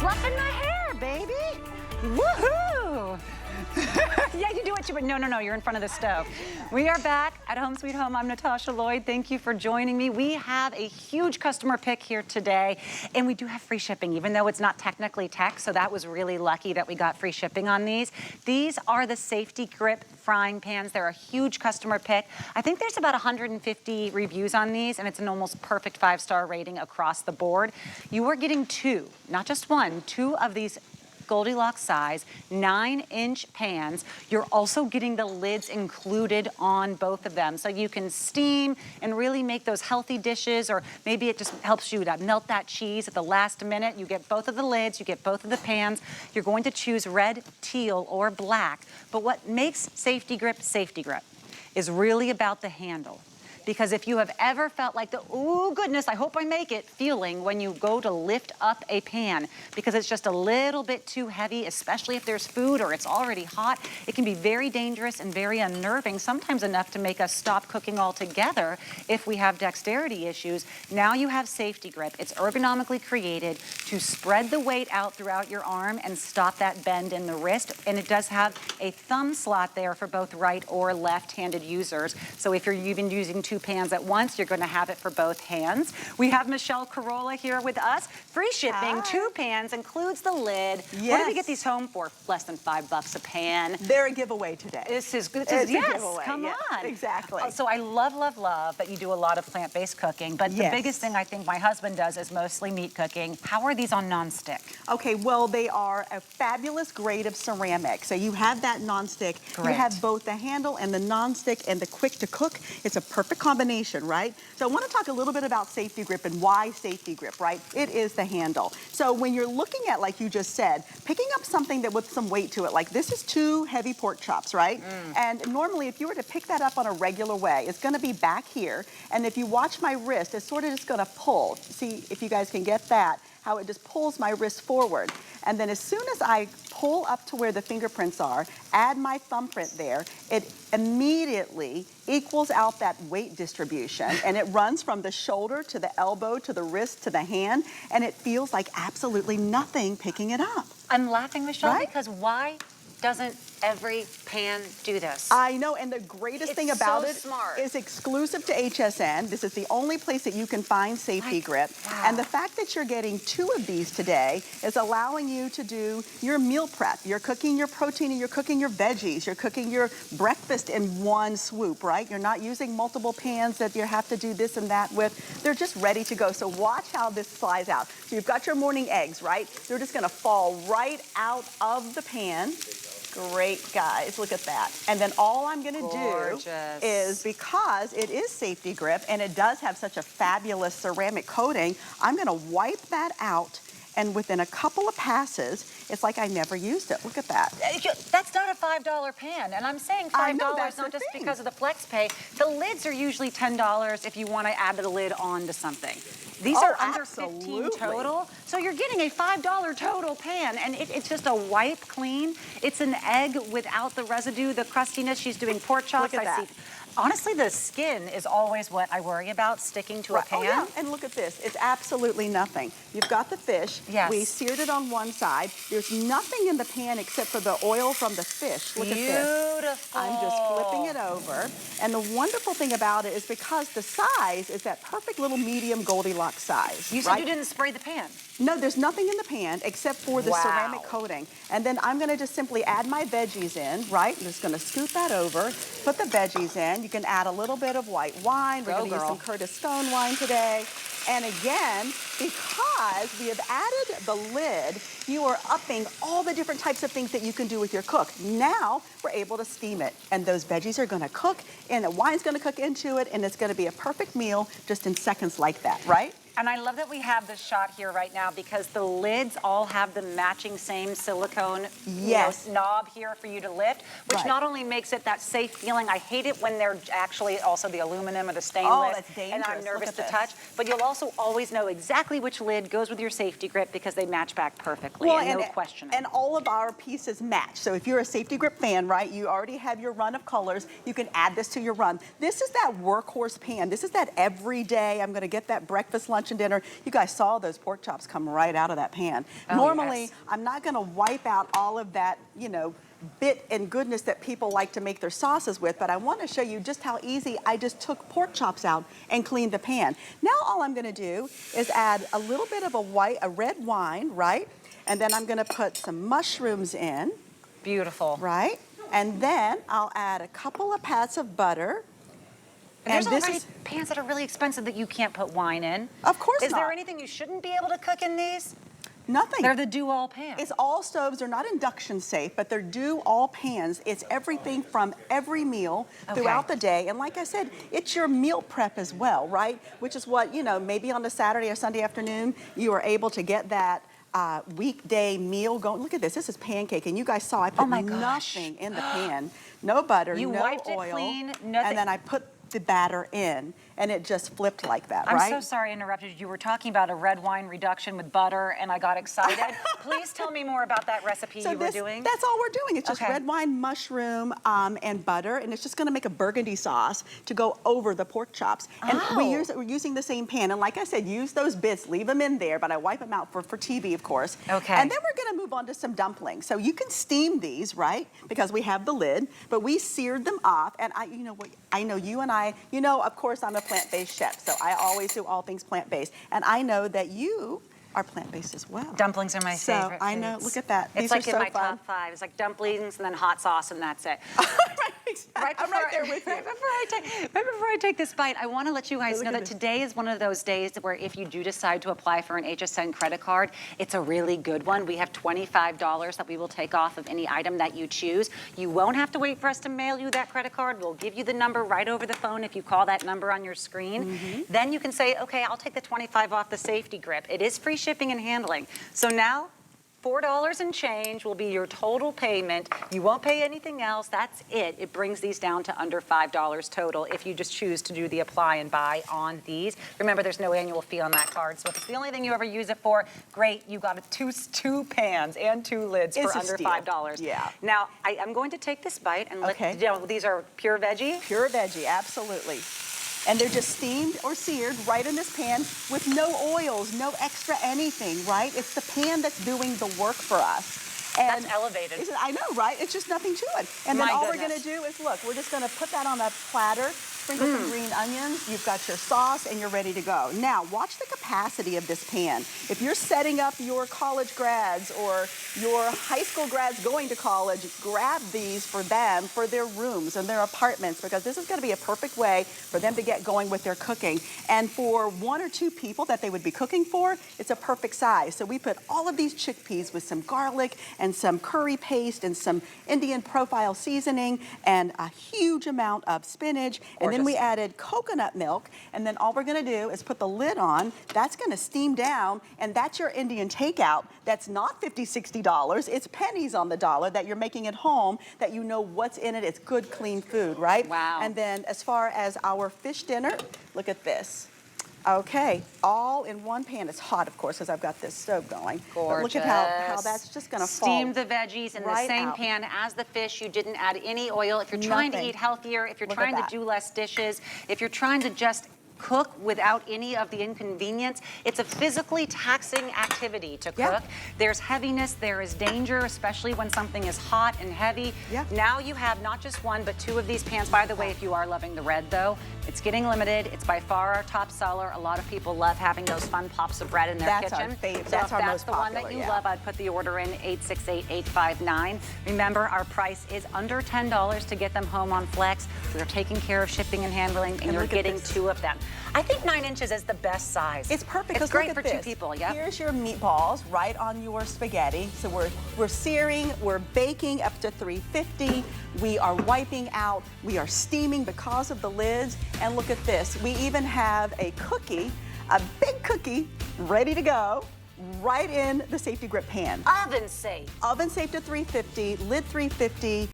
Fluffing my hair, baby. Woohoo! Yeah, you do what you, but no, you're in front of the stove. We are back at Home Sweet Home. I'm Natasha Lloyd. Thank you for joining me. We have a huge customer pick here today, and we do have free shipping, even though it's not technically tech, so that was really lucky that we got free shipping on these. These are the SafeTGrip frying pans. They're a huge customer pick. I think there's about 150 reviews on these, and it's an almost perfect 5-star rating across the board. You are getting two, not just one, two of these Goldilocks size 9-inch pans. You're also getting the lids included on both of them, so you can steam and really make those healthy dishes, or maybe it just helps you to melt that cheese at the last minute. You get both of the lids, you get both of the pans. You're going to choose red, teal, or black, but what makes SafeTGrip is really about the handle. Because if you have ever felt like the, oh goodness, I hope I make it feeling when you go to lift up a pan, because it's just a little bit too heavy, especially if there's food or it's already hot, it can be very dangerous and very unnerving, sometimes enough to make us stop cooking altogether if we have dexterity issues. Now you have SafeTGrip. It's ergonomically created to spread the weight out throughout your arm and stop that bend in the wrist. And it does have a thumb slot there for both right or left-handed users. So if you're even using two pans at once, you're going to have it for both hands. We have Michelle Carolla here with us. Free shipping. Hi. 2 pans, includes the lid. Yes. What did we get these home for? Less than $5 a pan. They're a giveaway today. This is good. Yes, a giveaway. Come yes, on. Exactly. So I love that you do a lot of plant-based cooking, but the biggest thing I think my husband does is mostly meat cooking. How are these on nonstick? Okay, well, they are a fabulous grade of ceramic. So you have that nonstick. Great. You have both the handle and the nonstick and the quick to cook. It's a perfect combination, right? So I want to talk a little bit about SafeTGrip and why SafeTGrip, right? It is the handle. So when you're looking at, like you just said, picking up something that with some weight to it, like this is 2 heavy pork chops, right? And normally if you were to pick that up on a regular way, it's going to be back here. And if you watch my wrist, it's sort of just going to pull. See if you guys can get that, how it just pulls my wrist forward. And then as soon as I pull up to where the fingerprints are, add my thumbprint there, it immediately equals out that weight distribution, and it runs from the shoulder to the elbow to the wrist to the hand, and it feels like absolutely nothing picking it up. I'm laughing, Michelle, right? Because why doesn't every pan do this? I know, and the greatest thing about it smart. is exclusive to HSN. This is the only place that you can find SafeTGrip. Wow. And the fact that you're getting 2 of these today is allowing you to do your meal prep. You're cooking your protein and you're cooking your veggies. You're cooking your breakfast in one swoop, right? You're not using multiple pans that you have to do this and that with. They're just ready to go. So watch how this slides out. So you've got your morning eggs, right? They're just gonna fall right out of the pan. Great, guys, look at that. And then all I'm gonna do is, because it is SafeTGrip and it does have such a fabulous ceramic coating, I'm gonna wipe that out, and within a couple of passes, it's like I never used it. Look at that. That's not a $5 pan, and I'm saying $5 not just because of the flex pay. The lids are usually $10 if you want to add the lid on to something. These are under 15 total, so you're getting a $5 total pan, and it's just a wipe clean. It's an egg without the residue, the crustiness. She's doing pork chops. Look at that. Honestly, the skin is always what I worry about sticking to a pan. Oh, yeah. And look at this. It's absolutely nothing. You've got the fish. Yes. We seared it on one side. There's nothing in the pan except for the oil from the fish. Look at this. Beautiful. I'm just flipping it over. And the wonderful thing about it is because the size is that perfect little medium Goldilocks size. You said you didn't spray the pan. No, there's nothing in the pan except for the ceramic coating. And then I'm gonna just simply add my veggies in, right? I'm just gonna scoot that over, put the veggies in. You can add a little bit of white wine. We're gonna use some Curtis Stone wine today. And again, because we have added the lid, you are upping all the different types of things that you can do with your cook. Now, we're able to steam it. And those veggies are gonna cook, and the wine's gonna cook into it, and it's gonna be a perfect meal just in seconds like that, right? And I love that we have this shot here right now because the lids all have the matching same silicone knob here for you to lift, which not only makes it that safe feeling. I hate it when they're actually also the aluminum or the stainless. Oh, that's dangerous. And I'm nervous to touch. But you'll also always know exactly which lid goes with your SafeTGrip because they match back perfectly, and no questioning. And all of our pieces match. So if you're a SafeTGrip fan, right, you already have your run of colors. You can add this to your run. This is that workhorse pan. This is that everyday, I'm gonna get that breakfast, lunch, lunch and dinner. You guys saw those pork chops come right out of that pan. Oh, Normally, yes. I'm not gonna wipe out all of that, you know, bit and goodness that people like to make their sauces with, but I want to show you just how easy I just took pork chops out and cleaned the pan. Now all I'm going to do is add a little bit of a red wine, right? And then I'm going to put some mushrooms in. Beautiful. Right? And then I'll add a couple of pats of butter. And there's already pans that are really expensive that you can't put wine in. Of course not. Is there anything you shouldn't be able to cook in these? Nothing. They're the do-all pans. It's all stoves. They're not induction safe, but they're do-all pans. It's everything from every meal throughout the day. And like I said, it's your meal prep as well, right? Which is what, you know, maybe on a Saturday or Sunday afternoon, you are able to get that weekday meal going. Look at this. This is pancake. And you guys saw I put nothing in the pan. No butter, you no wiped oil. it clean, nothing. And then I put the batter in, and it just flipped like that, I'm right? so sorry I interrupted you. You were talking about a red wine reduction with butter, and I got excited. Please tell me more about that recipe you were doing. That's all we're doing. It's just red wine, mushroom, and butter, and it's just gonna make a burgundy sauce to go over the pork chops. And we're using the same pan, and like I said, use those bits, leave them in there, but I wipe them out for TV, of course. Okay. And then we're gonna move on to some dumplings. So you can steam these, right? Because we have the lid, but we seared them off, and you know what? I know you and I, you know, of course, I'm a plant-based chef, so I always do all things plant-based. And I know that you are plant-based as well. Dumplings are my favorite I know, foods. look at that. It's These like are in so my fun. top 5. It's like dumplings and then hot sauce, and that's it. I'm right there with you. Right before I take this bite, I want to let you guys know that today is one of those days where if you do decide to apply for an HSN credit card, it's a really good one. We have $25 that we will take off of any item that you choose. You won't have to wait for us to mail you that credit card. We'll give you the number right over the phone if you call that number on your screen. Then you can say, okay, I'll take the 25 off the safety grip. It is free shipping and handling. So now, $4 and change will be your total payment. You won't pay anything else. That's it. It brings these down to under $5 total if you just choose to do the apply and buy on these. Remember, there's no annual fee on that card. So if it's the only thing you ever use it for, great. You got two pans and 2 lids for under $5. Yeah. Now, I'm going to take this bite and you know, these are pure veggie? Pure veggie, absolutely. And they're just steamed or seared right in this pan with no oils, no extra anything, right? It's the pan that's doing the work for us. And that's elevated. I know, right? It's just nothing to it. And then all we're gonna do is, look, we're just gonna put that on a platter, sprinkle some green onions, you've got your sauce, and you're ready to go. Now, watch the capacity of this pan. If you're setting up your college grads or your high school grads going to college, grab these for them, for their rooms and their apartments, because this is gonna be a perfect way for them to get going with their cooking. And for 1 or 2 people that they would be cooking for, it's a perfect size. So we put all of these chickpeas with some garlic and some curry paste and some Indian profile seasoning and a huge amount of spinach. And then we added coconut milk, and then all we're gonna do is put the lid on. That's gonna steam down, and that's your Indian takeout. That's not $50, $60. It's pennies on the dollar that you're making at home, that you know what's in it. It's good, clean food, right? Wow. And then as far as our fish dinner, look at this. Okay, all in one pan. It's hot, of course, because I've got this stove going. Gorgeous. But look at how that's just gonna fall. Steamed the veggies in the same pan as the fish. You didn't add any oil. If you're trying to eat healthier, if you're trying to do less dishes, if you're trying to just cook without any of the inconvenience. It's a physically taxing activity to cook. There's heaviness, there is danger, especially when something is hot and heavy. Now you have not just 1, but 2 of these pans. By the way, if you are loving the red though, it's getting limited. It's by far our top seller. A lot of people love having those fun pops of bread in their kitchen. Our favorite. So that's if our that's most the popular, one that you love, I'd put the order in 868-859. Remember, our price is under $10 to get them home on Flex. We're taking care of shipping and handling, and you're getting 2 of them. I think 9 inches is the best size. It's perfect. It's great for 2 people. Here's your meatballs right on your spaghetti. So we're searing, we're baking up to 350. We are wiping out, we are steaming because of the lids. And look at this. We even have a cookie, a big cookie, ready to go, right in the SafeTGrip pan. Oven safe. Oven safe to 350, lid 350.